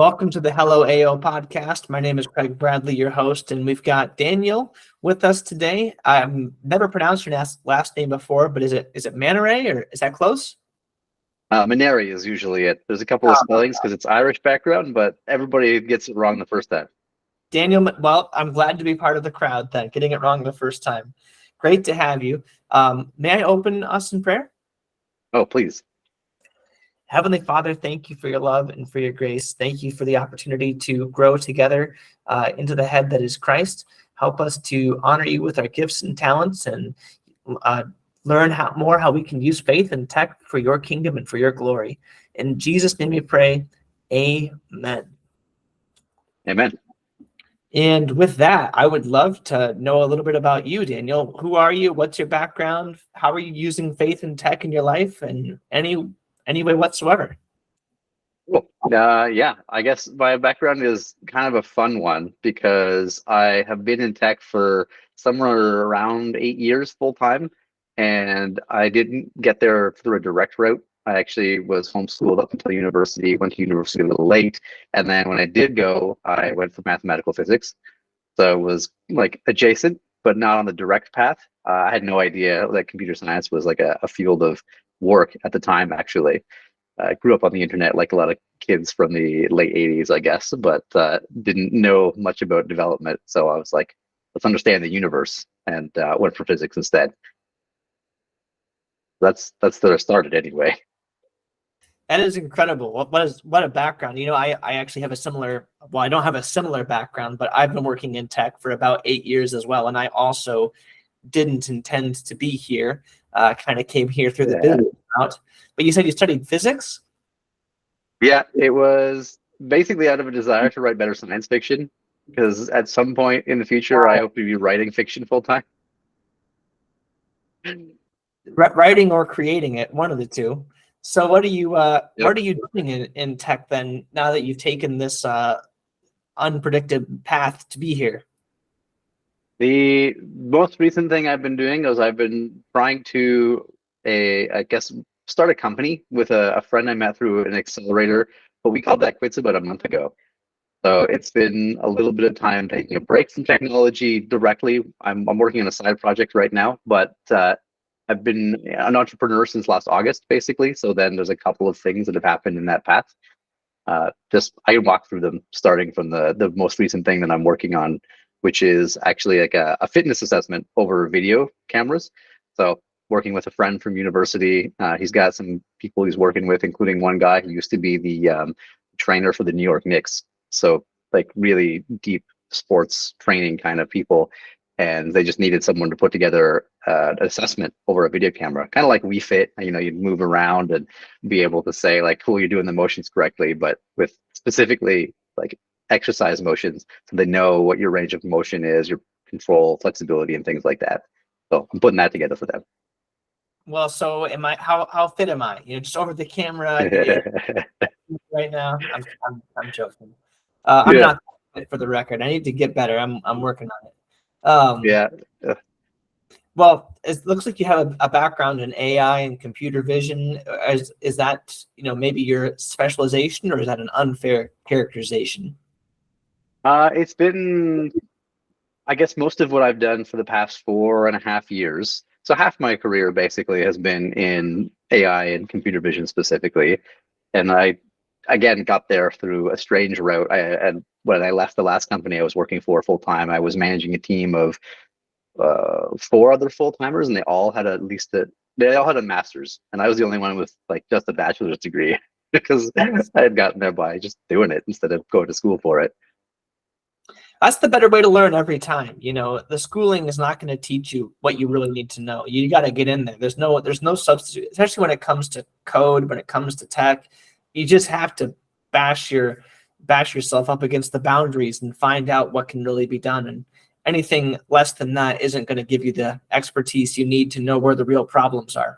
Welcome to the Hello AO podcast. My name is Craig Bradley, your host, and we've got Daniel with us today. I've never pronounced your last name before, but is it Manary or is that close? Manary is usually it. There's a couple of spellings because it's Irish background, but everybody gets it wrong the first time. Daniel, well, I'm glad to be part of the crowd then, getting it wrong the first time. Great to have you. May I open us in prayer? Oh, please. Heavenly Father, thank you for your love and for your grace. Thank you for the opportunity to grow together into the head that is Christ. Help us to honor you with our gifts and talents and learn how we can use faith and tech for your kingdom and for your glory. In Jesus' name we pray, amen. Amen. And with that, I would love to know a little bit about you, Daniel. Who are you? What's your background? How are you using faith and tech in your life? And any way whatsoever. Cool. Yeah, I guess my background is kind of a fun one because I have been in tech for somewhere around 8 years full time, and I didn't get there through a direct route. I actually was homeschooled up until university, went to university a little late, and then when I did go, I went for mathematical physics. So it was like adjacent, but not on the direct path. I had no idea that computer science was like a field of work at the time, actually. I grew up on the internet like a lot of kids from the late 80s, I guess, but didn't know much about development. So I was like, let's understand the universe, and went for physics instead. That's where I started anyway. That is incredible. What a background. I actually have I don't have a similar background, but I've been working in tech for about 8 years as well. And I also didn't intend to be here, kind of came here through the business route. But you said you studied physics? Yeah, it was basically out of a desire to write better science fiction, because at some point in the future, I hope to be writing fiction full time. Writing or creating it, one of the two. So what are you what are you doing in tech then, now that you've taken this unpredicted path to be here? The most recent thing I've been doing is I've been trying to, I guess, start a company with a friend I met through an accelerator, but we called that quits about a month ago. So it's been a little bit of time taking a break from technology directly. I'm working on a side project right now, but I've been an entrepreneur since last August, basically. So then there's a couple of things that have happened in that path. Just I can walk through them, starting from the most recent thing that I'm working on, which is actually like a fitness assessment over video cameras. So working with a friend from university, he's got some people he's working with, including one guy who used to be the trainer for the New York Knicks. So like really deep sports training kind of people. And they just needed someone to put together an assessment over a video camera, kind of like We Fit. You'd move around and be able to say like, cool, you're doing the motions correctly, but with specifically like exercise motions, so they know what your range of motion is, your control, flexibility, and things like that. So I'm putting that together for them. Well, so am I? How fit am I? Just over the camera right now. I'm joking. I'm not fit, for the record. I need to get better. I'm working on it. Yeah. Well, it looks like you have a background in AI and computer vision. Is that maybe your specialization, or is that an unfair characterization? It's been, I guess, most of what I've done for the past 4.5 years. So half my career basically has been in AI and computer vision specifically. And I, again, got there through a strange route. And when I left the last company I was working for full time, I was managing a team of 4 other full timers, and they all had they all had a master's, and I was the only one with like just a bachelor's degree because I had gotten there by just doing it instead of going to school for it. That's the better way to learn every time. The schooling is not going to teach you what you really need to know. You got to get in there. There's no substitute, especially when it comes to code, when it comes to tech. You just have to bash yourself up against the boundaries and find out what can really be done. And anything less than that isn't going to give you the expertise you need to know where the real problems are.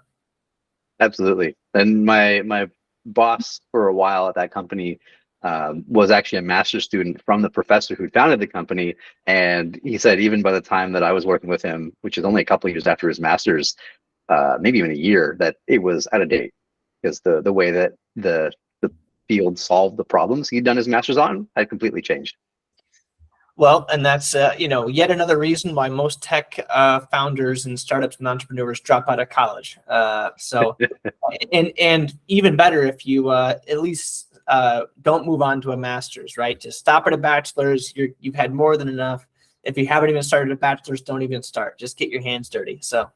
Absolutely. And my boss for a while at that company was actually a master's student from the professor who founded the company. And he said even by the time that I was working with him, which is only a couple of years after his master's, maybe even a year, that it was out of date, because the way that the field solve the problems he'd done his master's on had completely changed. Well, and that's yet another reason why most tech founders and startups and entrepreneurs drop out of college. And even better if you at least don't move on to a master's, right? Just stop at a bachelor's. You've had more than enough. If you haven't even started a bachelor's, don't even start. Just get your hands dirty. So.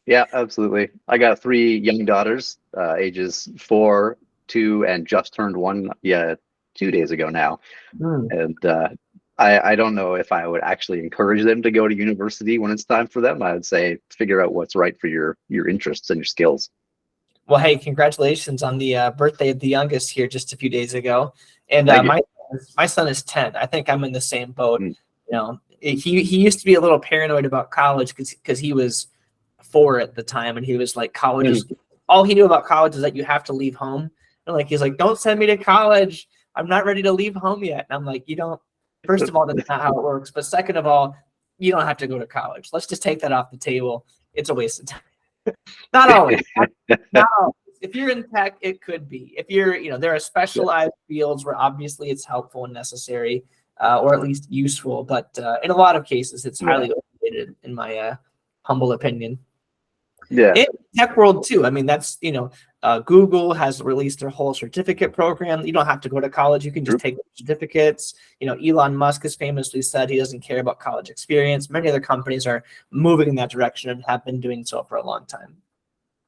Yeah, absolutely. I got 3 young daughters, ages 4, 2, and just turned 1. Yeah, 2 days ago now. And I don't know if I would actually encourage them to go to university when it's time for them. I would say figure out what's right for your interests and your skills. Well, hey, congratulations on the birthday of the youngest here just a few days ago. And my son is 10. I think I'm in the same boat. You know, he used to be a little paranoid about college because he was 4 at the time, and he was like, college is all he knew about college is that you have to leave home. And like he's like, don't send me to college. I'm not ready to leave home yet. And I'm like, you don't. First of all, that's not how it works. But second of all, you don't have to go to college. Let's just take that off the table. It's a waste of time. Not always. Not always. If you're in tech, it could be. If you're, there are specialized fields where obviously it's helpful and necessary, or at least useful. But in a lot of cases, it's highly overrated, in my humble opinion. Yeah. In the tech world too. I mean, that's Google has released their whole certificate program. You don't have to go to college. You can just take certificates. Elon Musk has famously said he doesn't care about college experience. Many other companies are moving in that direction and have been doing so for a long time.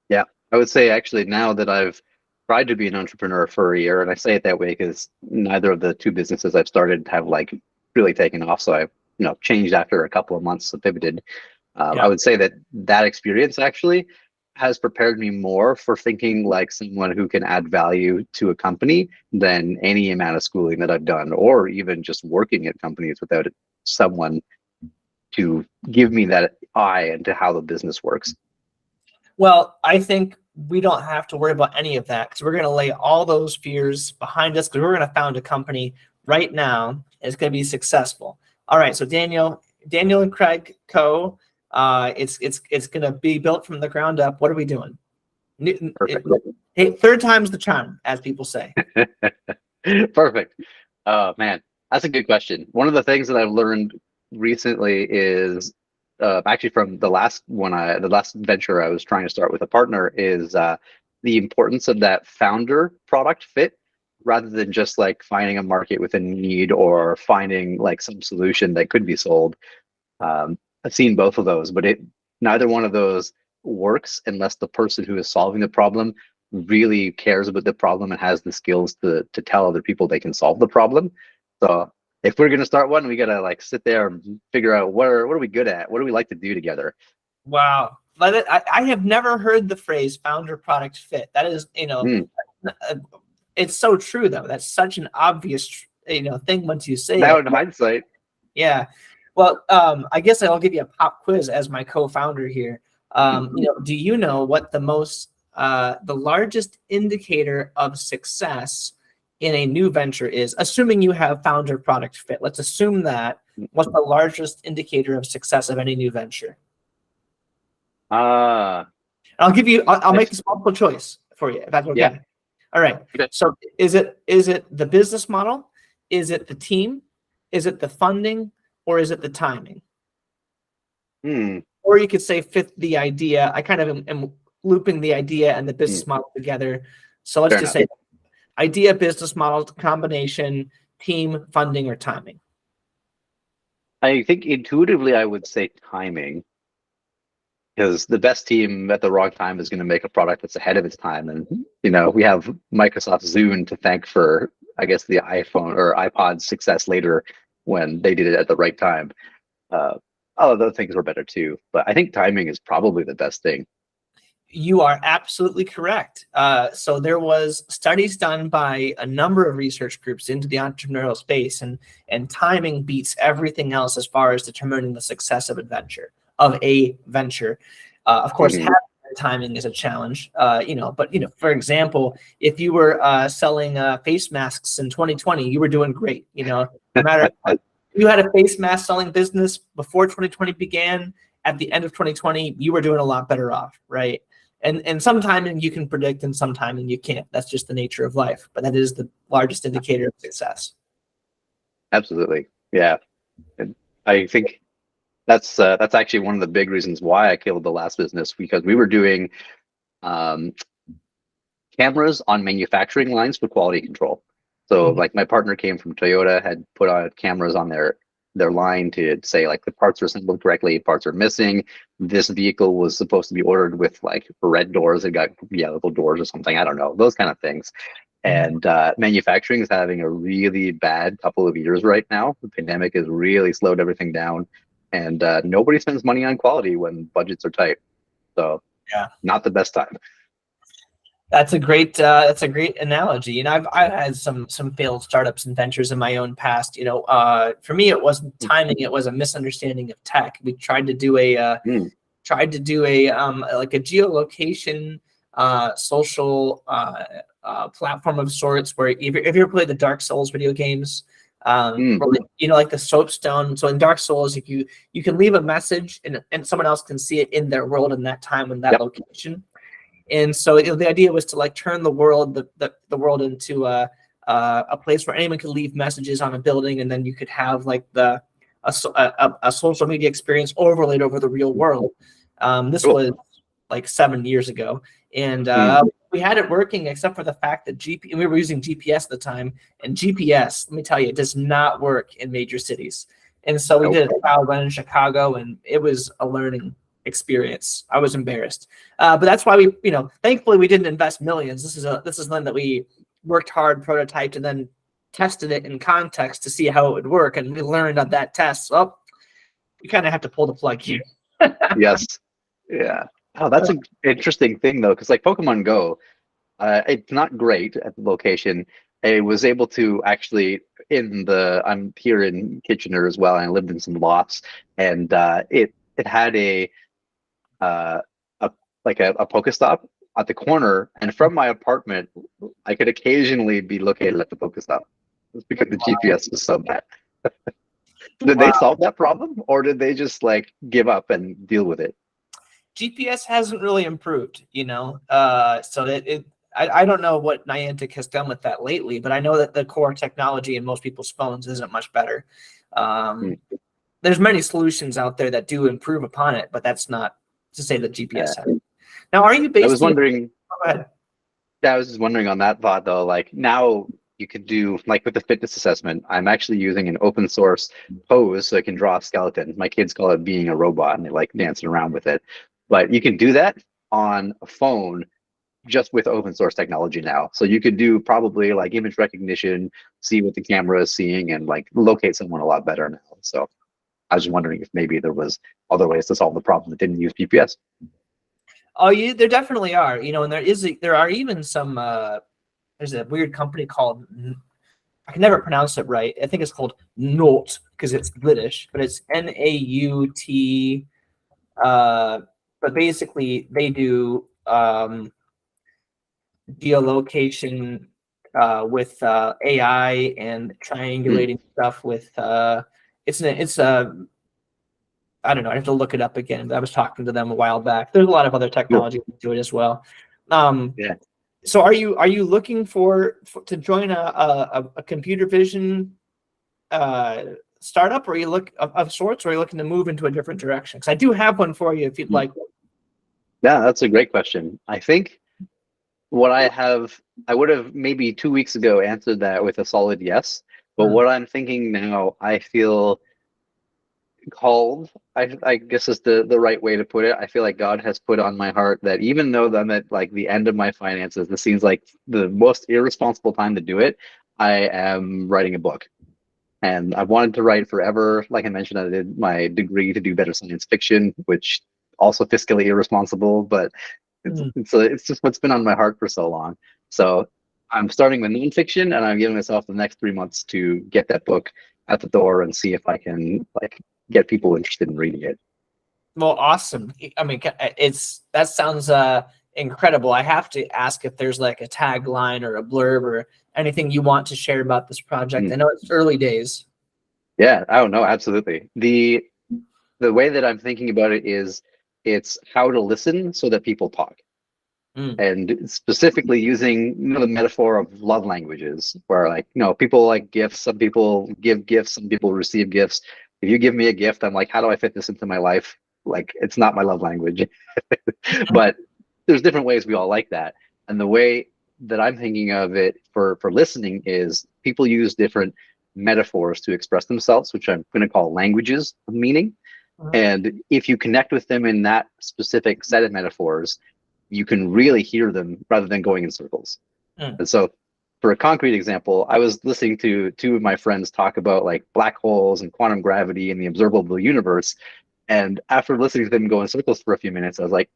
Yeah, I would say actually now that I've tried to be an entrepreneur for a year, and I say it that way because neither of the 2 businesses I've started have like really taken off. So I changed after a couple of months, so pivoted. I would say that experience actually has prepared me more for thinking like someone who can add value to a company than any amount of schooling that I've done, or even just working at companies without someone to give me that eye into how the business works. Well, I think we don't have to worry about any of that because we're going to lay all those fears behind us because we're going to found a company right now and it's going to be successful. All right, so Daniel and Craig Co. It's going to be built from the ground up. What are we doing? Perfect. Hey, 3rd time's the charm, as people say. Perfect. Man, that's a good question. One of the things that I've learned recently is actually from the last venture I was trying to start with a partner is the importance of that founder product fit rather than just like finding a market with a need or finding like some solution that could be sold. I've seen both of those, but neither one of those works unless the person who is solving the problem really cares about the problem and has the skills to tell other people they can solve the problem. So if we're going to start one, we got to like sit there and figure out what are we good at? What do we like to do together? Wow. I have never heard the phrase founder product fit. That is, it's so true though. That's such an obvious, thing once you say now it. In hindsight. Yeah. Well, I guess I'll give you a pop quiz as my co-founder here. Do you know what the largest indicator of success in a new venture is? Assuming you have founder product fit. Let's assume that. What's the largest indicator of success of any new venture? I'll make this multiple choice for you, if that's okay. Yeah. All right. Okay. So is it the business model? Is it the team? Is it the funding? Or is it the timing? Or you could say fifth, the idea. I kind of am looping the idea and the business model together. So let's just say idea, business model, combination, team, funding, or timing. I think intuitively I would say timing, because the best team at the wrong time is going to make a product that's ahead of its time. And, we have Microsoft's Zune to thank for, I guess, the iPhone or iPod's success later when they did it at the right time. Other things were better too, but I think timing is probably the best thing. You are absolutely correct. So there was studies done by a number of research groups into the entrepreneurial space, and timing beats everything else as far as determining the success of a venture. Of course, having timing is a challenge. But for example, if you were selling face masks in 2020, you were doing great. No matter if you had a face mask selling business before 2020 began, at the end of 2020, you were doing a lot better off, right? And some timing you can predict and some timing you can't. That's just the nature of life. But that is the largest indicator of success. Absolutely. Yeah. And I think that's actually one of the big reasons why I killed the last business, because we were doing um, cameras on manufacturing lines for quality control. So like my partner came from Toyota, had put on cameras on their line to say like the parts are assembled correctly, parts are missing. This vehicle was supposed to be ordered with like red doors, it got yellow doors or something. I don't know, those kind of things. And manufacturing is having a really bad couple of years right now. The pandemic has really slowed everything down, and nobody spends money on quality when budgets are tight. So Yeah. not the best time. That's a great analogy. You know, I've had some failed startups and ventures in my own past. You know, for me it wasn't timing; it was a misunderstanding of tech. We tried to do a like a geolocation social platform of sorts, where if you ever played the Dark Souls video games, you know, like the soapstone. So in Dark Souls, if you can leave a message and someone else can see it in their world in that time in that location. And so the idea was to like turn the world, the world into a place where anyone could leave messages on a building, and then you could have like a social media experience overlaid over the real world. This was like 7 years ago, and we had it working except for the fact that we were using GPS at the time, and GPS, let me tell you, it does not work in major cities. And so we did a trial run in Chicago, and it was a learning experience. I was embarrassed, but that's why we, you know, thankfully we didn't invest millions. This is one that we worked hard, prototyped, and then tested it in context to see how it would work, and we learned on that test. Well, we kind of have to pull the plug here. Yes. Yeah. Oh, that's an interesting thing though, because like Pokemon Go, it's not great at the location. I was able to actually I'm here in Kitchener as well, and I lived in some lofts, and it had uh, a Pokestop at the corner, and from my apartment, I could occasionally be located at the Pokestop. It's because the GPS was so bad. Did they solve that problem, or did they just like give up and deal with it? GPS hasn't really improved, you know, so that I don't know what Niantic has done with that lately, but I know that the core technology in most people's phones isn't much better. There's many solutions out there that do improve upon it, but that's not to say that GPS has. Now, are you based? I was wondering. Go ahead. Yeah, I was just wondering on that thought though. Like now you could do like with the fitness assessment. I'm actually using an open source pose so I can draw a skeleton. My kids call it being a robot, and they like dancing around with it. But you can do that on a phone just with open source technology now. So you could do probably like image recognition, see what the camera is seeing, and like locate someone a lot better now. So I was just wondering if maybe there was other ways to solve the problem that didn't use GPS. Oh, there definitely are. You know, and there are even some. There's a weird company called, I can never pronounce it right. I think it's called Naut because it's British, but it's Naut. But basically, they do geolocation with AI and triangulating stuff with. It's a I don't know. I have to look it up again. But I was talking to them a while back. There's a lot of other technology to it as well. Yeah. So are you looking for to join a computer vision startup, or are you look of sorts, or are you looking to move into a different direction? Because I do have one for you if you'd like. Yeah, that's a great question. I think I would have maybe 2 weeks ago answered that with a solid yes. But what I'm thinking now, I feel called, I guess is the right way to put it. I feel like God has put on my heart that even though I'm at like the end of my finances, this seems like the most irresponsible time to do it. I am writing a book. And I've wanted to write forever. Like I mentioned, I did my degree to do better science fiction, which also fiscally irresponsible, but it's just what's been on my heart for so long. So I'm starting with nonfiction, and I'm giving myself the next 3 months to get that book at the door and see if I can like get people interested in reading it. Well, awesome. I mean, that sounds incredible. I have to ask if there's like a tagline or a blurb or anything you want to share about this project. I know it's early days. Yeah, I don't know. Absolutely. The way that I'm thinking about it is it's how to listen so that people talk. and specifically using the metaphor of love languages, where like people like gifts, some people give gifts, some people receive gifts. If you give me a gift, I'm like, how do I fit this into my life? Like, it's not my love language. But there's different ways we all like that, and the way that I'm thinking of it for listening is people use different metaphors to express themselves, which I'm going to call languages of meaning. And if you connect with them in that specific set of metaphors, you can really hear them rather than going in circles. And so, for a concrete example, I was listening to two of my friends talk about like black holes and quantum gravity and the observable universe. And after listening to them go in circles for a few minutes, I was like,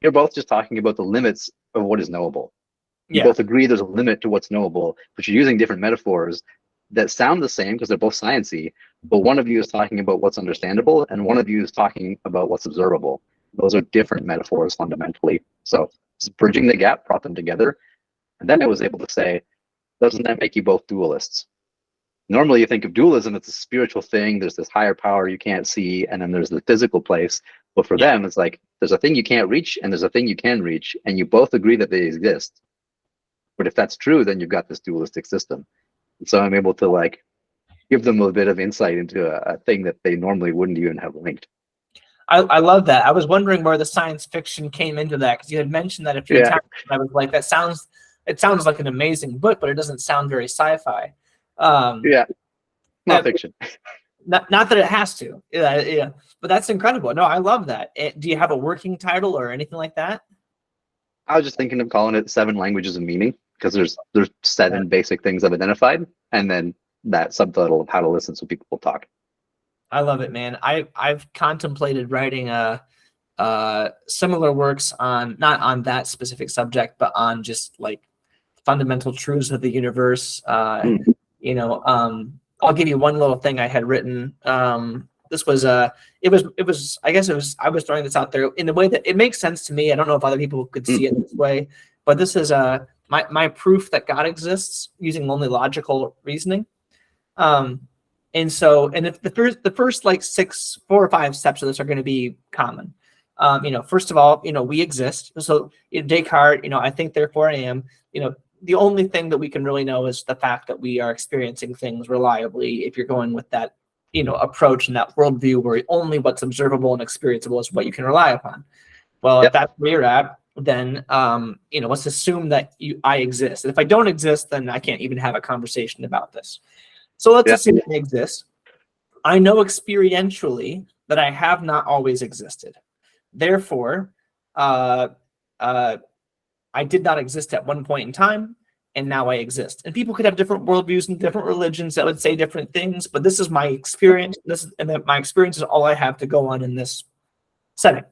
you're both just talking about the limits of what is knowable. You both agree there's a limit to what's knowable, but you're using different metaphors that sound the same because they're both sciencey, but one of you is talking about what's understandable and one of you is talking about what's observable. Those are different metaphors fundamentally. So just bridging the gap brought them together. And then I was able to say, doesn't that make you both dualists? Normally you think of dualism, it's a spiritual thing, there's this higher power you can't see, and then there's the physical place. But for them, it's like, there's a thing you can't reach and there's a thing you can reach, and you both agree that they exist. But if that's true, then you've got this dualistic system. And so I'm able to like give them a bit of insight into a thing that they normally wouldn't even have linked. I love that. I was wondering where the science fiction came into that, because you had mentioned that a few times. I was like, it sounds like an amazing book, but it doesn't sound very sci-fi. Not fiction. Not that it has to. Yeah. But that's incredible. No, I love that. Do you have a working title or anything like that? I was just thinking of calling it 7 Languages of Meaning, because there's 7 basic things I've identified, and then that subtitle of how to listen so people will talk. I love it, man. I've contemplated writing similar works on, not on that specific subject, but on just like fundamental truths of the universe. I'll give you one little thing I had written. This was I was throwing this out there in a way that it makes sense to me. I don't know if other people could see it this way, but this is my proof that God exists using only logical reasoning. And if the first like 4 or 5 steps of this are going to be common. First of all, we exist. So Descartes, I think, therefore I am. The only thing that we can really know is the fact that we are experiencing things reliably. If you're going with that, approach and that worldview where only what's observable and experienceable is what you can rely upon. Well, if that's where you're at, then let's assume that I exist. And if I don't exist, then I can't even have a conversation about this. So let's assume I exist. I know experientially that I have not always existed. Therefore, I did not exist at one point in time, and now I exist. And people could have different worldviews and different religions that would say different things, but this is my experience. My experience is all I have to go on in this setting.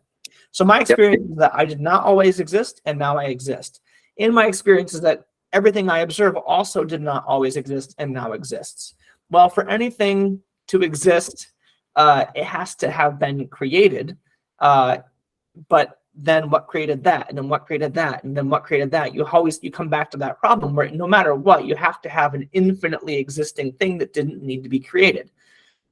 So my experience is that I did not always exist, and now I exist. In my experience is that everything I observe also did not always exist and now exists. Well, for anything to exist, it has to have been created. But then what created that? And then what created that? And then what created that? You come back to that problem where no matter what, you have to have an infinitely existing thing that didn't need to be created.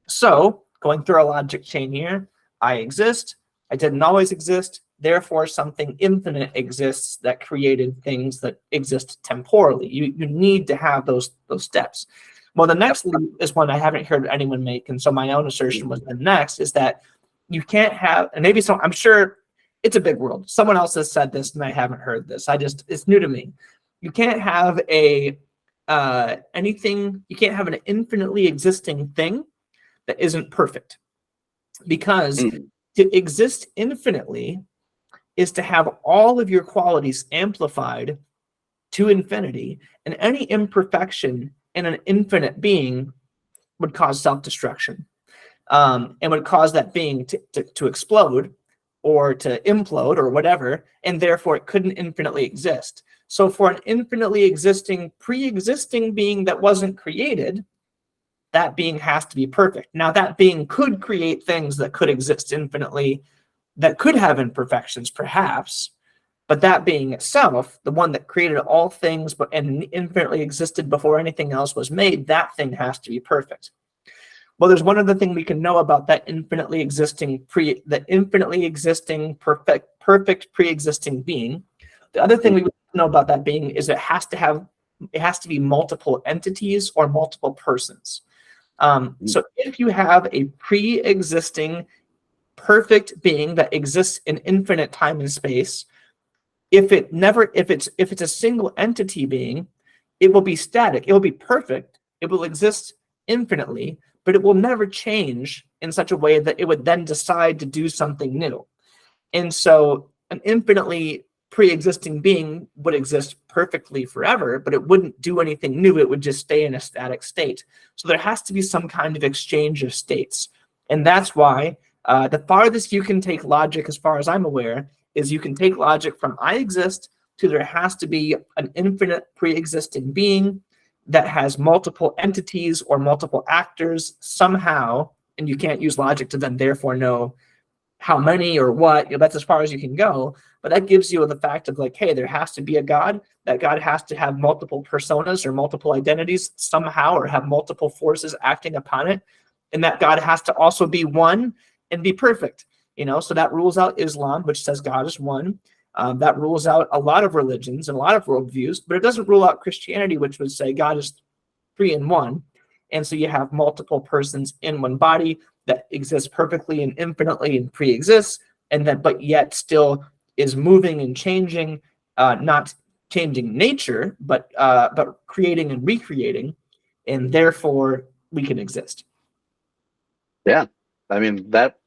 So going through a logic chain here, I exist. I didn't always exist. Therefore, something infinite exists that created things that exist temporally. You need to have those steps. Well, the next leap is one I haven't heard anyone make, and so my own assertion was the next is that you can't have, and maybe I'm sure it's a big world. Someone else has said this, and I haven't heard this. It's new to me. You can't have anything. You can't have an infinitely existing thing that isn't perfect, because to exist infinitely is to have all of your qualities amplified to infinity, and any imperfection in an infinite being would cause self-destruction, and would cause that being to explode or to implode or whatever, and therefore it couldn't infinitely exist. So for an infinitely existing, pre-existing being that wasn't created, that being has to be perfect. Now that being could create things that could exist infinitely, that could have imperfections, perhaps, but that being itself, the one that created all things and infinitely existed before anything else was made, that thing has to be perfect. Well, there's one other thing we can know about that infinitely existing perfect pre-existing being. The other thing we know about that being is it has to be multiple entities or multiple persons. So if you have a pre-existing perfect being that exists in infinite time and space, if it's a single entity being, it will be static. It will be perfect. It will exist infinitely, but it will never change in such a way that it would then decide to do something new. And so an infinitely pre-existing being would exist perfectly forever, but it wouldn't do anything new. It would just stay in a static state. So there has to be some kind of exchange of states. And that's why the farthest you can take logic, as far as I'm aware, is you can take logic from I exist to there has to be an infinite pre-existing being that has multiple entities or multiple actors somehow, and you can't use logic to then therefore know how many or what. That's as far as you can go. But that gives you the fact of like, hey, there has to be a God. That God has to have multiple personas or multiple identities somehow, or have multiple forces acting upon it. And that God has to also be one and be perfect. So that rules out Islam, which says God is one. That rules out a lot of religions and a lot of worldviews, but it doesn't rule out Christianity, which would say God is three in one. And so you have multiple persons in one body that exists perfectly and infinitely and pre-exists, but yet still is moving and changing, not changing nature, but creating and recreating, and therefore we can exist. Yeah, I mean, that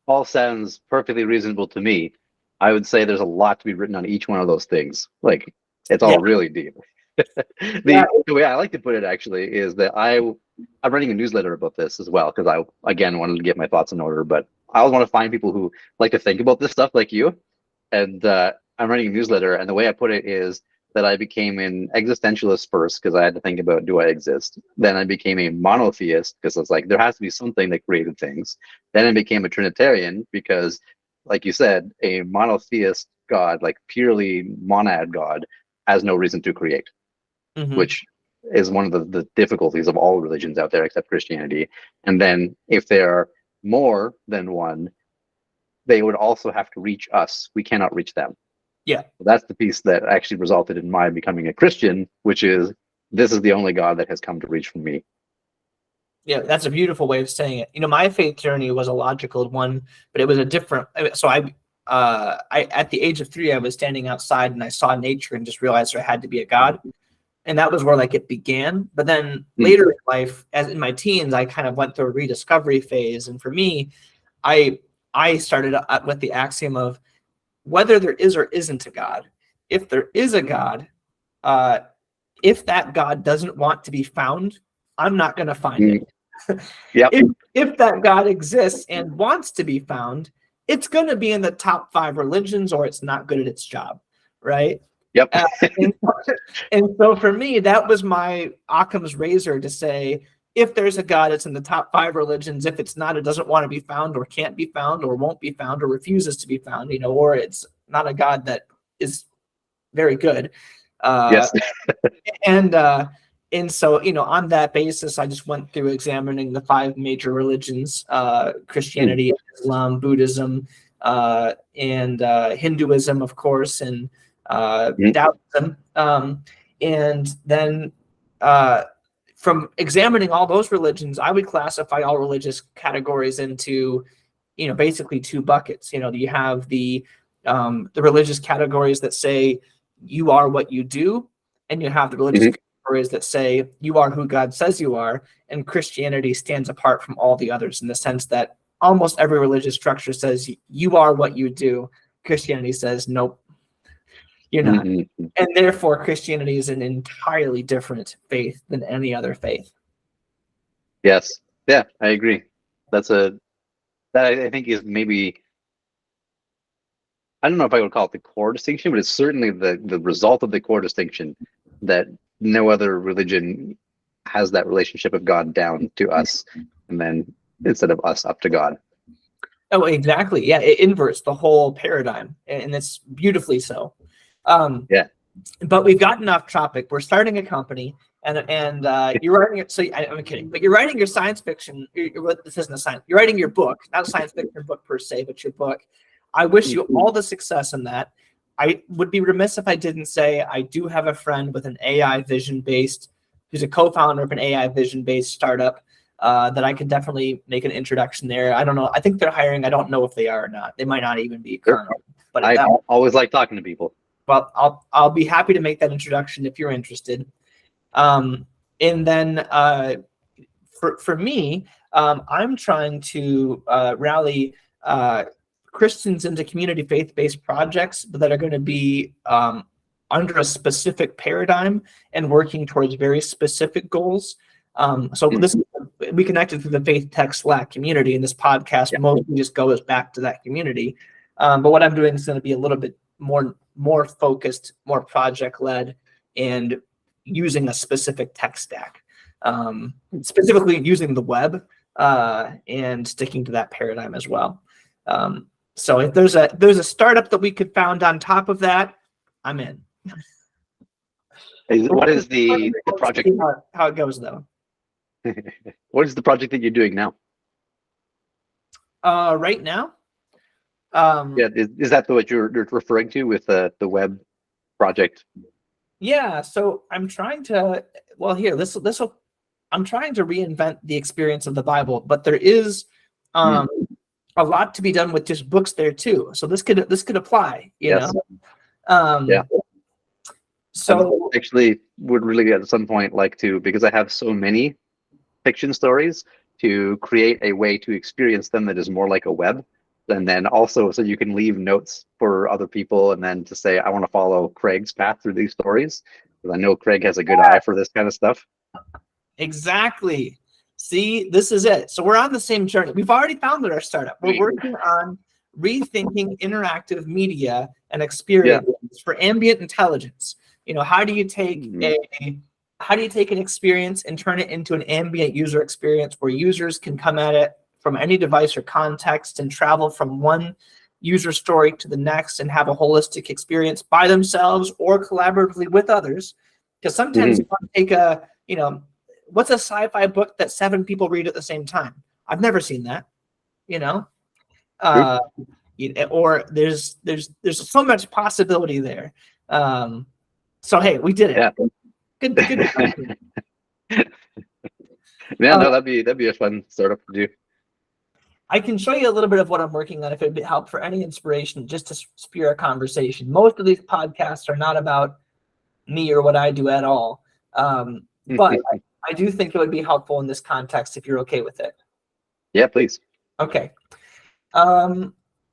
all sounds perfectly reasonable to me. I would say there's a lot to be written on each one of those things. Like, it's all really deep. The way I like to put it actually is that I'm writing a newsletter about this as well, because I again wanted to get my thoughts in order, but I always want to find people who like to think about this stuff like you. And I'm writing a newsletter, and the way I put it is that I became an existentialist first because I had to think about, do I exist? Then I became a monotheist because I was like, there has to be something that created things. Then I became a Trinitarian because, like you said, a monotheist God, like purely monad God, has no reason to create, which is one of the difficulties of all religions out there except Christianity. And then if there are more than one, they would also have to reach us. We cannot reach them. Yeah. So that's the piece that actually resulted in my becoming a Christian, which is, this is the only God that has come to reach for me. Yeah, that's a beautiful way of saying it. My faith journey was a logical one, but it was a different. So I at the age of 3, I was standing outside and I saw nature and just realized there had to be a God, and that was where like it began. But then later in life, as in my teens, I kind of went through a rediscovery phase, and for me, I started with the axiom of whether there is or isn't a God. If there is a God, if that God doesn't want to be found, I'm not going to find it. Yep. If that God exists and wants to be found, it's going to be in the top 5 religions, or it's not good at its job, right? Yep. And so for me, that was my Occam's razor to say, if there's a God, it's in the top 5 religions. If it's not, it doesn't want to be found, or can't be found, or won't be found, or refuses to be found, or it's not a God that is very good. Yes. And so, on that basis, I just went through examining the 5 major religions, Christianity, Islam, Buddhism, and Hinduism, of course, and Taoism. And then from examining all those religions, I would classify all religious categories into, basically 2 buckets. You have the religious categories that say you are what you do, and you have the religious categories that say you are who God says you are. And Christianity stands apart from all the others in the sense that almost every religious structure says you are what you do. Christianity says, nope, you're not. And therefore, Christianity is an entirely different faith than any other faith. Yes. Yeah, I agree. That I think is maybe, I don't know if I would call it the core distinction, but it's certainly the result of the core distinction, that no other religion has that relationship of God down to us, and then instead of us up to God. Oh, exactly. Yeah, it inverts the whole paradigm, and it's beautifully so. But we've gotten off topic. We're starting a company, and you're writing it. So I'm kidding, but you're writing your science fiction. This isn't a science. You're writing your book, not a science fiction book per se, but your book. I wish you all the success in that. I would be remiss if I didn't say I do have a friend with an AI vision-based, who's a co-founder of an AI vision-based startup that I could definitely make an introduction there. I don't know. I think they're hiring. I don't know if they are or not. They might not even be current. But I always like talking to people. Well, I'll be happy to make that introduction if you're interested. And then for me, I'm trying to rally Christians into community faith-based projects that are going to be under a specific paradigm and working towards very specific goals. So we connected through the Faith Tech Slack community, and this podcast mostly just goes back to that community. But what I'm doing is going to be a little bit more focused, more project-led, and using a specific tech stack, specifically using the web and sticking to that paradigm as well. So if there's a startup that we could found on top of that, I'm in. What is the project? How it goes though. What is the project that you're doing now? Right now. Is that what you're referring to with the web project? Yeah. So I'm trying to. Well, here I'm trying to reinvent the experience of the Bible, but there is a lot to be done with just books there too. So this could apply. You know. Yeah. So I actually would really at some point like to, because I have so many fiction stories, to create a way to experience them that is more like a web, and then also so you can leave notes for other people, and then to say, I want to follow Craig's path through these stories, because I know Craig has a good eye for this kind of stuff. Exactly. See, this is it. So we're on the same journey. We've already founded our startup. We're working on rethinking interactive media and experiences for ambient intelligence. You know, how do you take an experience and turn it into an ambient user experience where users can come at it from any device or context and travel from one user story to the next and have a holistic experience by themselves or collaboratively with others? Because sometimes you want to take what's a sci-fi book that 7 people read at the same time? I've never seen that, or there's so much possibility there. So hey, we did it. Yeah. Good. Yeah, no, that'd be a fun startup to do. I can show you a little bit of what I'm working on if it'd help for any inspiration, just to spear a conversation. Most of these podcasts are not about me or what I do at all, but I do think it would be helpful in this context if you're okay with it. Yeah, please. Okay.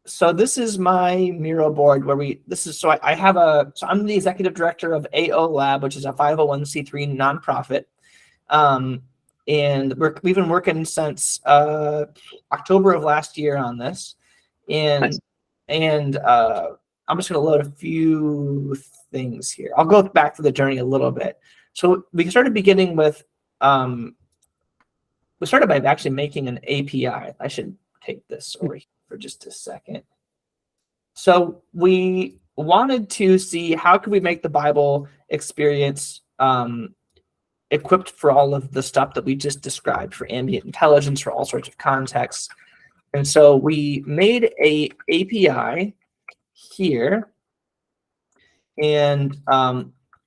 So this is my Miro board so I'm the executive director of AO Lab, which is a 501c3 nonprofit. And we've been working since October of last year on this. And I'm just going to load a few things here. I'll go back to the journey a little bit. So we started beginning with, we started by actually making an API. I should take this over here for just a second. So we wanted to see how could we make the Bible experience equipped for all of the stuff that we just described, for ambient intelligence, for all sorts of contexts. And so we made a API here and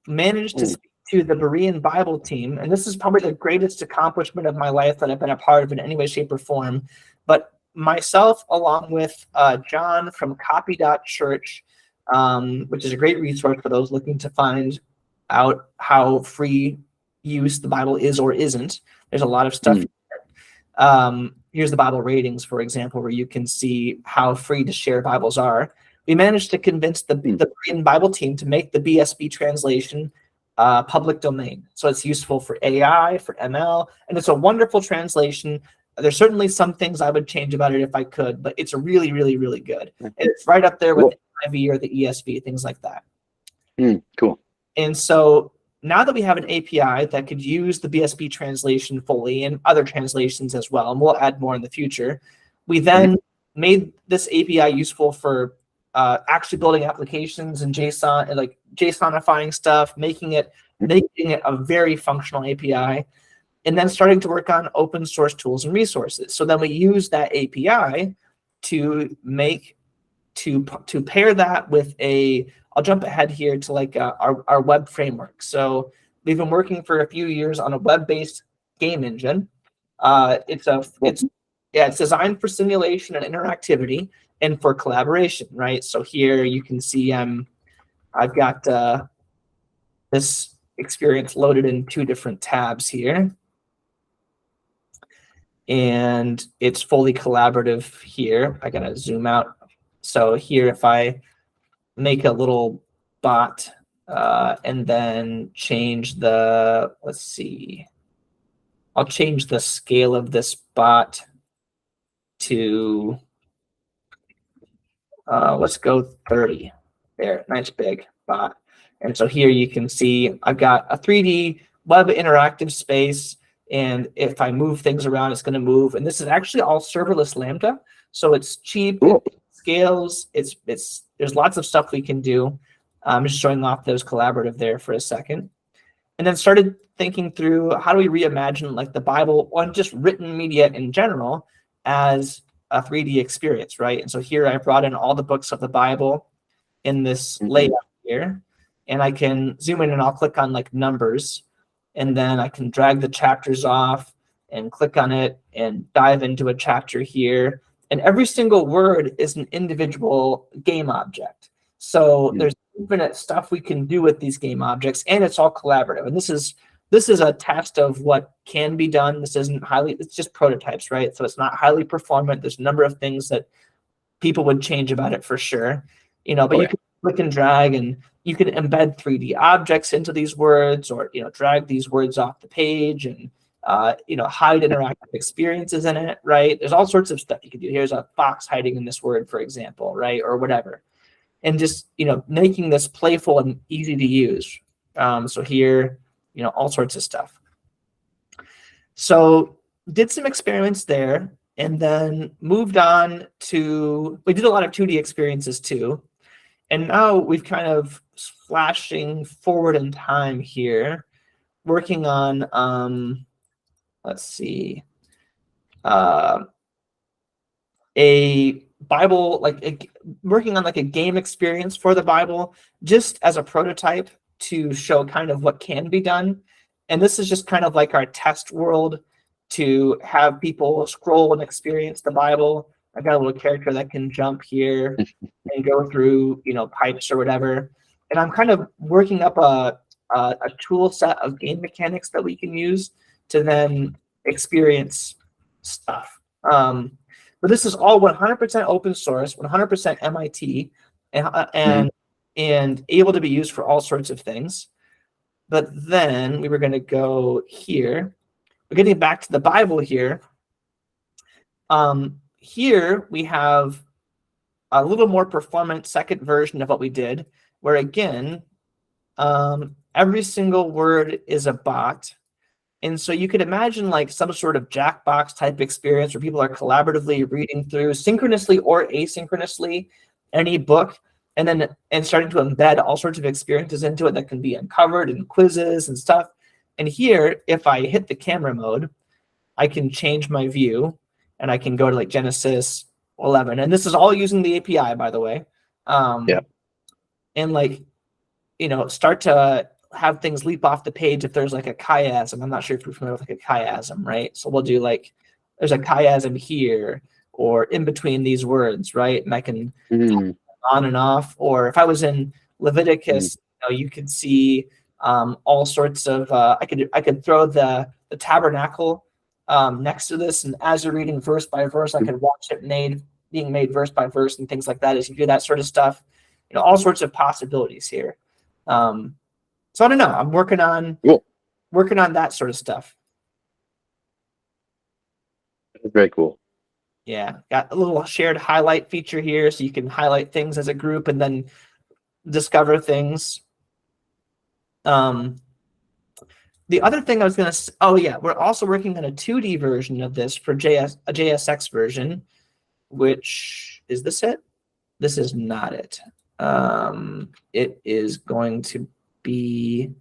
managed to speak to the Berean Bible team. And this is probably the greatest accomplishment of my life that I've been a part of in any way, shape, or form. But myself, along with John from Copy.Church, which is a great resource for those looking to find out how free use the Bible is or isn't. There's a lot of stuff. Here's the Bible ratings, for example, where you can see how free to share Bibles are. We managed to convince the Berean Bible team to make the BSB translation public domain. So it's useful for AI, for ML, and it's a wonderful translation. There's certainly some things I would change about it if I could, but it's really, really, really good. And it's right up there with the NIV or the ESV, things like that. Cool. And so now that we have an API that could use the BSB translation fully and other translations as well, and we'll add more in the future, we then made this API useful for actually building applications and JSON, and like JSONifying stuff, making it a very functional API, and then starting to work on open source tools and resources. So then we use that API to pair that with a I'll jump ahead here to like our web framework. So we've been working for a few years on a web-based game engine. It's designed for simulation and interactivity and for collaboration, right? So here you can see I've got this experience loaded in 2 different tabs here. And it's fully collaborative here. I gotta zoom out. So here, if I make a little bot and then change the, let's see, I'll change the scale of this bot to, let's go 30. There, nice big bot. And so here you can see I've got a 3D web interactive space. And if I move things around, it's going to move. And this is actually all serverless Lambda. So it's cheap, Cool. it scales, there's lots of stuff we can do. I'm just showing off those collaborative there for a second. And then started thinking through how do we reimagine like the Bible or just written media in general as a 3D experience, right? And so here I brought in all the books of the Bible in this layout here. And I can zoom in and I'll click on like numbers. And then I can drag the chapters off and click on it and dive into a chapter here. And every single word is an individual game object. So there's infinite stuff we can do with these game objects, and it's all collaborative. And this is a test of what can be done. This isn't it's just prototypes, right? So it's not highly performant. There's a number of things that people would change about it for sure. But you can click and drag and you can embed 3D objects into these words, or drag these words off the page and hide interactive experiences in it, right? There's all sorts of stuff you can do. Here's a fox hiding in this word, for example, right? Or whatever. And just making this playful and easy to use. So here, all sorts of stuff. So did some experiments there, and then moved on to, we did a lot of 2D experiences too. And now we've kind of flashing forward in time here, working on, let's see, a Bible, working on like a game experience for the Bible, just as a prototype to show kind of what can be done. And this is just kind of like our test world to have people scroll and experience the Bible. I've got a little character that can jump here and go through, pipes or whatever. And I'm kind of working up a tool set of game mechanics that we can use to then experience stuff. But this is all 100% open source, 100% MIT, and able to be used for all sorts of things. But then we were going to go here. We're getting back to the Bible here. Here we have a little more performant second version of what we did, where again, every single word is a bot. And so you could imagine like some sort of Jackbox type experience where people are collaboratively reading through synchronously or asynchronously any book, and starting to embed all sorts of experiences into it that can be uncovered in quizzes and stuff. And here, if I hit the camera mode, I can change my view and I can go to like Genesis 11. And this is all using the API, by the way. And start to have things leap off the page if there's like a chiasm. I'm not sure if you're familiar with like a chiasm, right? So we'll do like, there's a chiasm here or in between these words, right? And I can on and off. Or if I was in Leviticus, you could see all sorts of, I could throw the tabernacle next to this, and as you're reading verse by verse, I could watch it being made verse by verse and things like that as you do that sort of stuff. All sorts of possibilities here. So I don't know. I'm working on that sort of stuff. Very cool. Yeah, got a little shared highlight feature here, so you can highlight things as a group and then discover things. The other thing I was going to, we're also working on a 2D version of this for a JSX version, which is this it? This is not it. It is going to be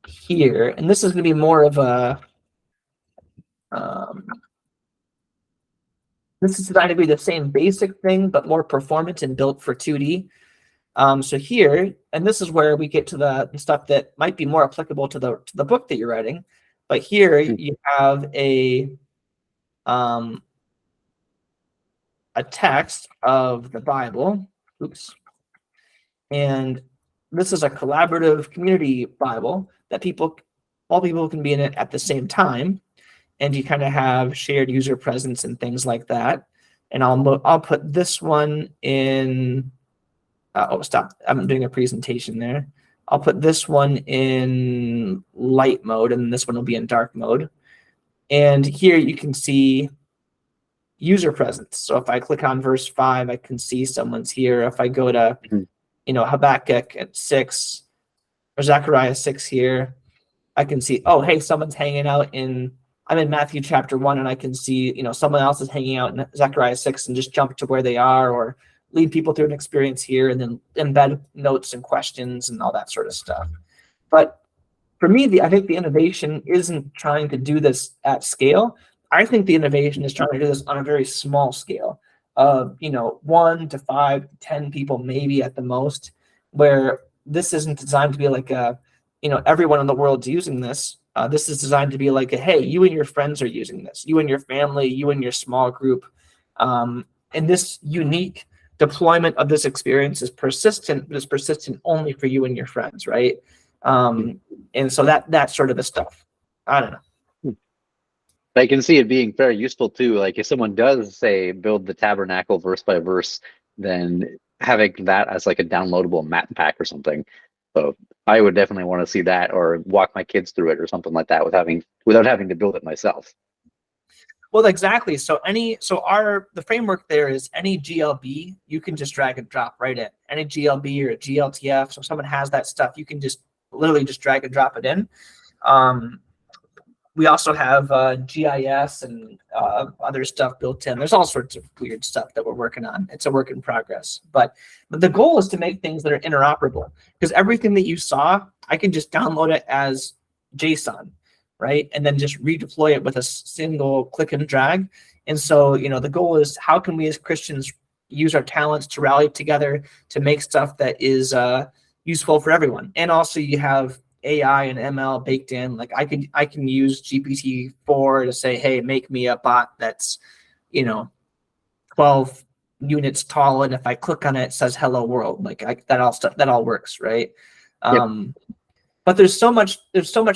here, and this is going to be more of a this is designed to be the same basic thing but more performant and built for 2D. So here, and this is where we get to the stuff that might be more applicable to the book that you're writing. But here you have a text of the Bible. Oops. And this is a collaborative community Bible that all people can be in it at the same time. And you kind of have shared user presence and things like that. And I'll put this one in. Oh, stop! I'm doing a presentation there. I'll put this one in light mode, and this one will be in dark mode. And here you can see user presence. So if I click on verse 5, I can see someone's here. If I go to, Habakkuk at 6 or Zechariah 6 here, I can see, oh, hey, someone's hanging out I'm in Matthew chapter 1, and I can see, someone else is hanging out in Zechariah 6 and just jump to where they are, or lead people through an experience here, and then embed notes and questions and all that sort of stuff. But for me, I think the innovation isn't trying to do this at scale. I think the innovation is trying to do this on a very small scale of, 1 to 5 to 10 people, maybe at the most, where this isn't designed to be like everyone in the world's using this. This is designed to be like hey, you and your friends are using this, you and your family, you and your small group. And this unique deployment of this experience is persistent, but it's persistent only for you and your friends, right? And so that sort of the stuff. I don't know. I can see it being very useful too. Like if someone does say build the tabernacle verse by verse, then having that as like a downloadable map pack or something. So I would definitely want to see that, or walk my kids through it or something like that without having to build it myself. Well, exactly. So the framework there is any GLB, you can just drag and drop right in. Any GLB or a GLTF, so if someone has that stuff, you can just literally just drag and drop it in. We also have GIS and other stuff built in. There's all sorts of weird stuff that we're working on. It's a work in progress. But the goal is to make things that are interoperable, because everything that you saw, I can just download it as JSON, right? And then just redeploy it with a single click and drag. And so, the goal is how can we as Christians use our talents to rally together to make stuff that is useful for everyone. And also you have AI and ML baked in. Like I can use GPT-4 to say, hey, make me a bot that's 12 units tall, and if I click on it, it says hello world. Like that all works, right? Yep. But there's so much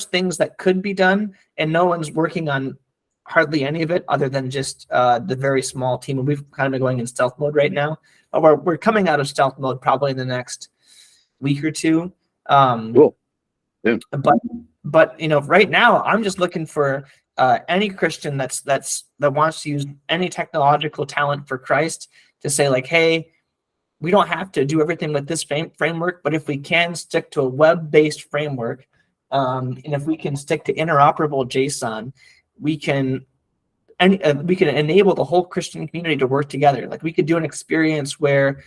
things that could be done, and no one's working on hardly any of it other than just the very small team. And we've kind of been going in stealth mode right now. But we're coming out of stealth mode probably in the next week or two. Cool. Yeah. But right now I'm just looking for any Christian that wants to use any technological talent for Christ to say like, hey, we don't have to do everything with this framework, but if we can stick to a web-based framework, and if we can stick to interoperable JSON, we can enable the whole Christian community to work together. Like we could do an experience where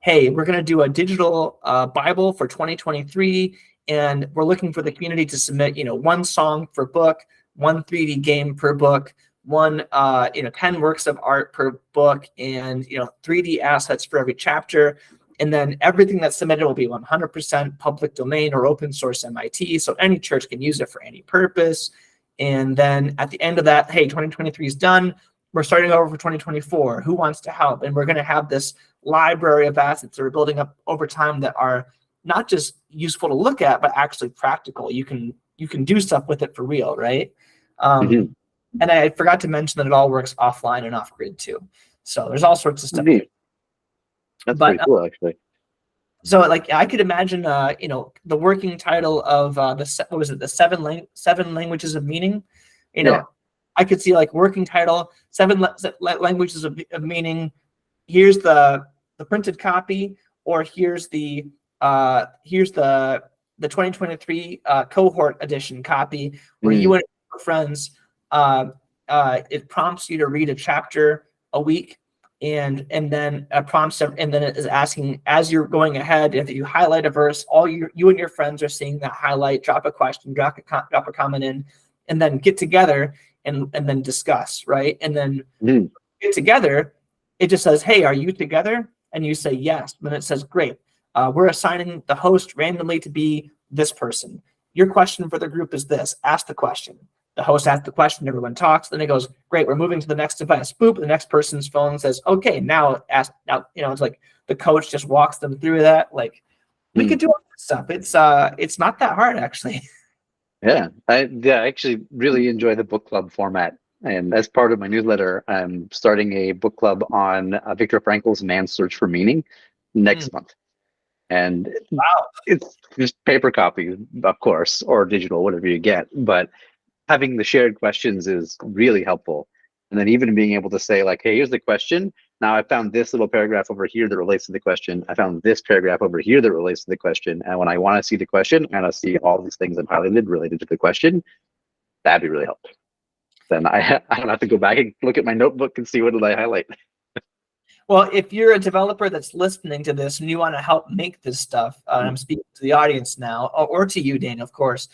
hey, we're going to do a digital Bible for 2023, and we're looking for the community to submit, one song per book, one 3D game per book, one 10 works of art per book, and 3D assets for every chapter. And then everything that's submitted will be 100% public domain or open source MIT, so any church can use it for any purpose. And then at the end of that, hey, 2023 is done. We're starting over for 2024. Who wants to help? And we're going to have this library of assets that we're building up over time that are not just useful to look at, but actually practical. You can do stuff with it for real, right? And I forgot to mention that it all works offline and off grid too. So there's all sorts of stuff. That's pretty cool, actually. So like I could imagine, the working title of the seven languages of meaning. I could see like working title, seven languages of meaning. Here's the printed copy, or here's the 2023 cohort edition copy, where you and your friends, it prompts you to read a chapter a week, and then prompts, and then it is asking as you're going ahead, if you highlight a verse, you and your friends are seeing that highlight, drop a question, drop a comment in, and then get together and then discuss, right? And then get together, it just says, hey, are you together? and you say yes, then it says, great, we're assigning the host randomly to be this person. Your question for the group is this. Ask the question. The host asks the question, everyone talks, then it goes, great, we're moving to the next device. Boop, the next person's phone says, okay, now ask. Now, it's like the coach just walks them through that. Like, we could do all this stuff. It's not that hard, actually. Yeah, I actually really enjoy the book club format. And as part of my newsletter, I'm starting a book club on Viktor Frankl's Man's Search for Meaning next month. And Wow. it's just paper copies, of course, or digital, whatever you get. But having the shared questions is really helpful. And then even being able to say, like, hey, here's the question. Now I found this little paragraph over here that relates to the question. I found this paragraph over here that relates to the question. And when I want to see the question, and I see all these things I've highlighted related to the question, that'd be really helpful. Then I don't have to go back and look at my notebook and see what did I highlight. Well, if you're a developer that's listening to this and you want to help make this stuff, I'm speaking to the audience now, or to you, Dane, of course,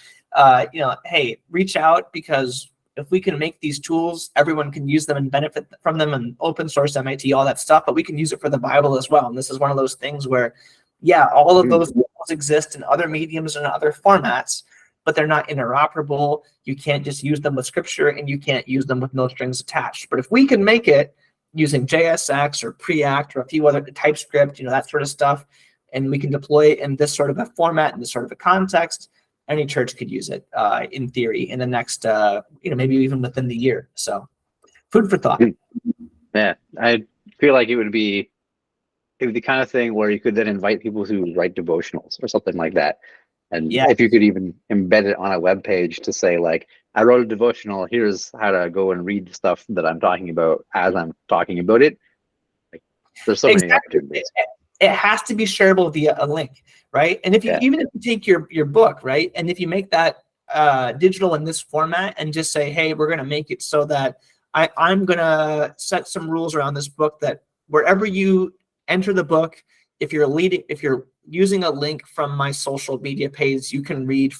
hey, reach out, because if we can make these tools, everyone can use them and benefit from them, and open source, MIT, all that stuff, but we can use it for the Bible as well. And this is one of those things where, yeah, all of those tools exist in other mediums and other formats, but they're not interoperable. You can't just use them with scripture, and you can't use them with no strings attached. But if we can make it using JSX or Preact or a few other TypeScript, that sort of stuff, and we can deploy it in this sort of a format, in this sort of a context, any church could use it in theory in the next, maybe even within the year. So food for thought. Yeah, I feel like it would be the kind of thing where you could then invite people who write devotionals or something like that. And if you could even embed it on a web page to say, like, I wrote a devotional, here's how to go and read the stuff that I'm talking about as I'm talking about it. Like, there's so many opportunities. It has to be shareable via a link, right? And if you even if you take your book, right, and if you make that digital in this format and just say, hey, we're going to make it so that I'm going to set some rules around this book that wherever you enter the book, if you're using a link from my social media page, you can read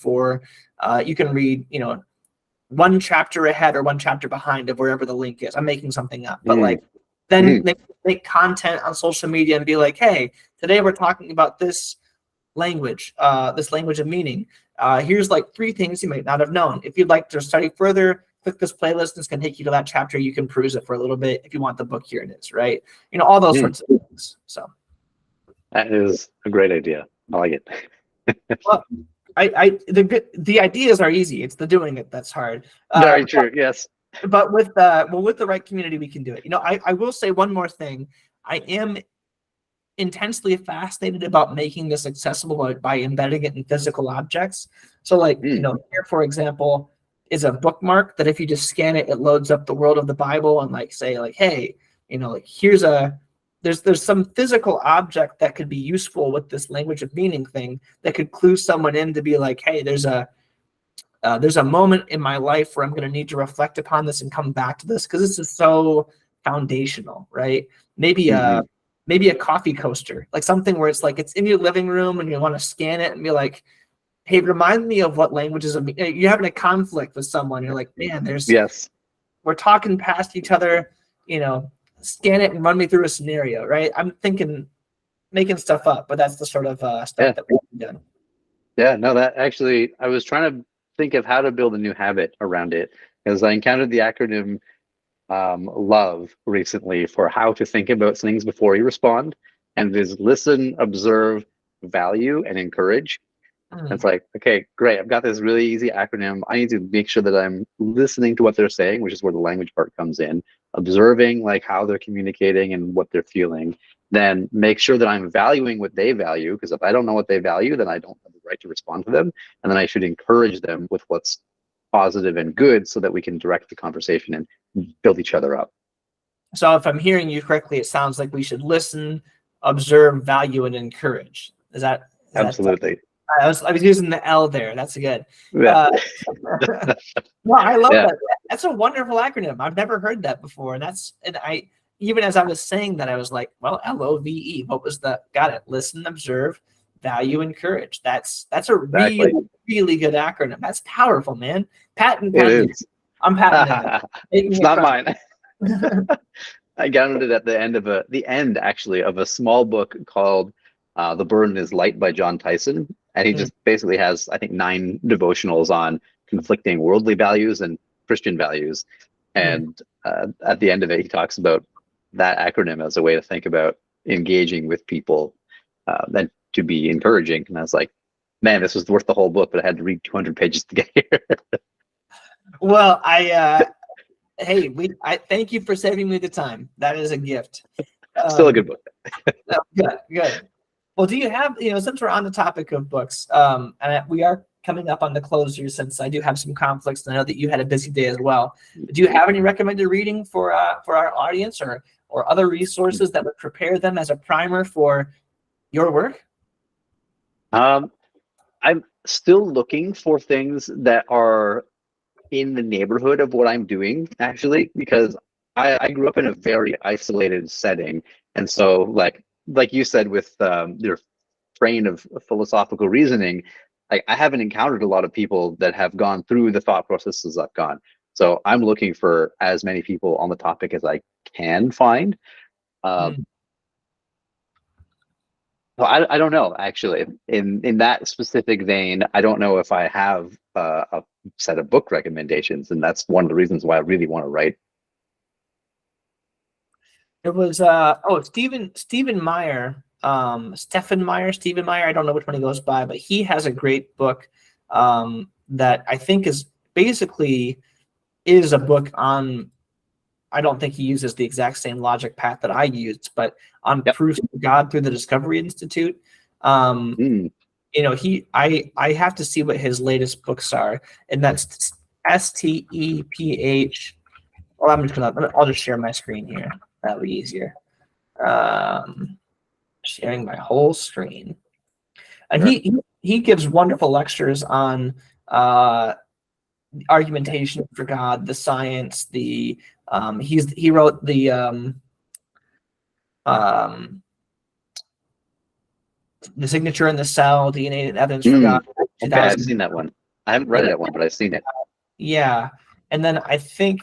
one chapter ahead or one chapter behind of wherever the link is. I'm making something up, but then they make content on social media and be like, hey, today we're talking about this language of meaning. Here's like 3 things you might not have known. If you'd like to study further, click this playlist. It's going to take you to that chapter. You can peruse it for a little bit. If you want the book, here it is, right? All those sorts of things. So that is a great idea. I like it. Well, the ideas are easy. It's the doing it that's hard. Very true. Yes. But with the right community, we can do it. I will say one more thing. I am intensely fascinated about making this accessible by embedding it in physical objects. So here, for example, is a bookmark that if you just scan it, it loads up the world of the Bible and say, hey, here's there's some physical object that could be useful with this language of meaning thing that could clue someone in to be like, hey, there's a moment in my life where I'm going to need to reflect upon this and come back to this because this is so foundational, right? Maybe a coffee coaster, like something where it's like it's in your living room and you want to scan it and be like, hey, remind me of what languages you're having a conflict with someone. You're like, man, we're talking past each other, scan it and run me through a scenario, right? I'm thinking making stuff up, but that's the sort of stuff that we've done. Yeah, no, that actually, I was trying to think of how to build a new habit around it because I encountered the acronym LOVE recently for how to think about things before you respond. And it is listen, observe, value, and encourage. It's like, okay, great. I've got this really easy acronym. I need to make sure that I'm listening to what they're saying, which is where the language part comes in, observing how they're communicating and what they're feeling, then make sure that I'm valuing what they value, because if I don't know what they value, then I don't have the right to respond to them. And then I should encourage them with what's positive and good so that we can direct the conversation and build each other up. So if I'm hearing you correctly, it sounds like we should listen, observe, value, and encourage. Is that absolutely? I was using the L there. That's good. Yeah. No, I love that. That's a wonderful acronym. I've never heard that before. And I even as I was saying that, I was like, well, LOVE. What was the? Got it. Listen, observe, value, encourage. That's a really, really good acronym. That's powerful, man. Patent. It is. I'm patenting it. It's not mine. I downloaded it at the end actually of a small book called "The Burden Is Light" by John Tyson, and he Mm, just basically has, I think, 9 devotionals on conflicting worldly values and Christian values. mm. And at the end of it, he talks about that acronym as a way to think about engaging with people, and to be encouraging. And I was like, man, this was worth the whole book, but I had to read 200 pages to get here. Well, hey, I thank you for saving me the time. That is a gift. Still a good book. No, good, good. Well, do you have, since we're on the topic of books, and we are coming up on the close here, since I do have some conflicts, and I know that you had a busy day as well. Do you have any recommended reading for our audience, or other resources that would prepare them as a primer for your work? Um, I'm still looking for things that are in the neighborhood of what I'm doing, actually, because I grew up in a very isolated setting. And so, like you said, with your train of philosophical reasoning, I haven't encountered a lot of people that have gone through the thought processes I've gone. So I'm looking for as many people on the topic as I can find. Um, Mm. Well, I don't know, actually. In that specific vein, I don't know if I have a set of book recommendations, and that's one of the reasons why I really want to write. It was Stephen Meyer, Stephen Meyer. I don't know which one he goes by, but he has a great book that I think is a book on. I don't think he uses the exact same logic path that I used, but on Yep. proofs of God through the Discovery Institute. Mm. I have to see what his latest books are, and that's STEPH. Well, I'll just share my screen here. That'll be easier. Sharing my whole screen, and Sure. he gives wonderful lectures on argumentation for God, the science, he wrote um, the signature in the cell, DNA and evidence for God, Okay, I've 2000. seen that one. I haven't read that one, but I've seen it. Yeah. And then I think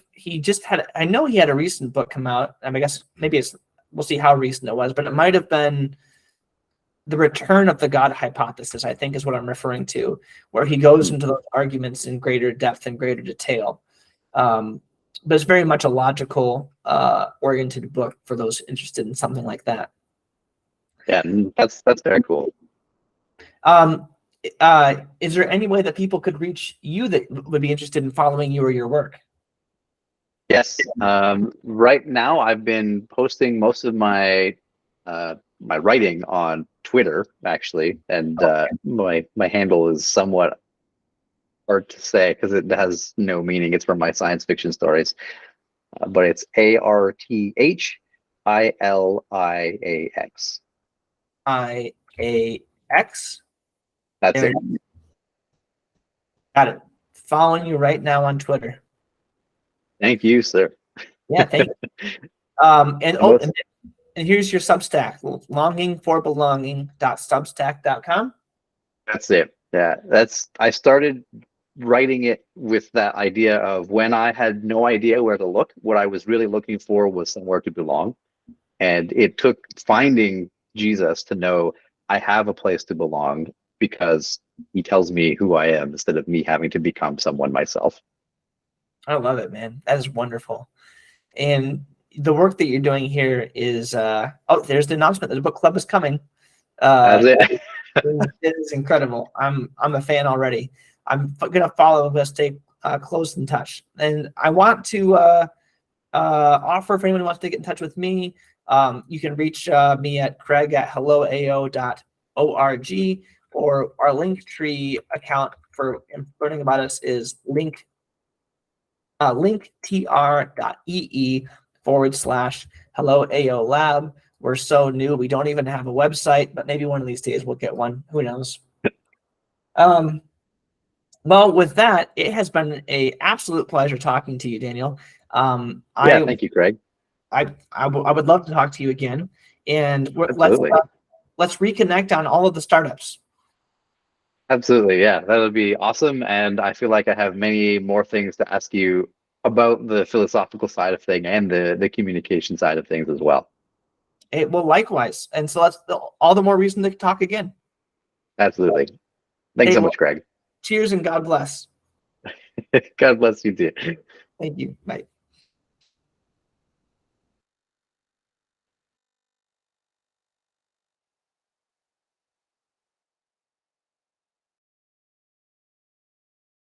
I know he had a recent book come out. I guess maybe we'll see how recent it was, but it might have been The Return of the God Hypothesis, I think is what I'm referring to, where he goes into those arguments in greater depth and greater detail. But it's very much a logical oriented book for those interested in something like that. Yeah, that's very cool. Is there any way that people could reach you that would be interested in following you or your work? Yes. Right now, I've been posting most of my my writing on Twitter, actually, and my handle is somewhat hard to say because it has no meaning. It's from my science fiction stories, but it's ARTHILIAX. IAX. That's it. Got it. Following you right now on Twitter. Thank you, sir. Yeah, thank you. And here's your Substack, longingforbelonging.substack.com. That's it. Yeah, I started writing it with that idea of when I had no idea where to look, what I was really looking for was somewhere to belong. And it took finding Jesus to know I have a place to belong because he tells me who I am instead of me having to become someone myself. I love it, man. That is wonderful. And the work that you're doing here is there's the announcement that the book club is coming. That's it. It is incredible. I'm a fan already. I'm gonna follow. I'm gonna stay close in touch, and I want to offer if anyone wants to get in touch with me. You can reach me at craig@helloao.org, or our Linktree account for learning about us is linktr.ee/helloao lab. We're so new. We don't even have a website, but maybe one of these days we'll get one. Who knows? Well, with that, it has been an absolute pleasure talking to you, Daniel. Thank you, Craig. I would love to talk to you again, and Absolutely. let's reconnect on all of the startups. Absolutely, yeah, that would be awesome. And I feel like I have many more things to ask you about the philosophical side of things and the communication side of things as well. Well, likewise. And so that's all the more reason to talk again. Absolutely. Thanks so much, Greg. Cheers and God bless. God bless you too. Thank you. Bye.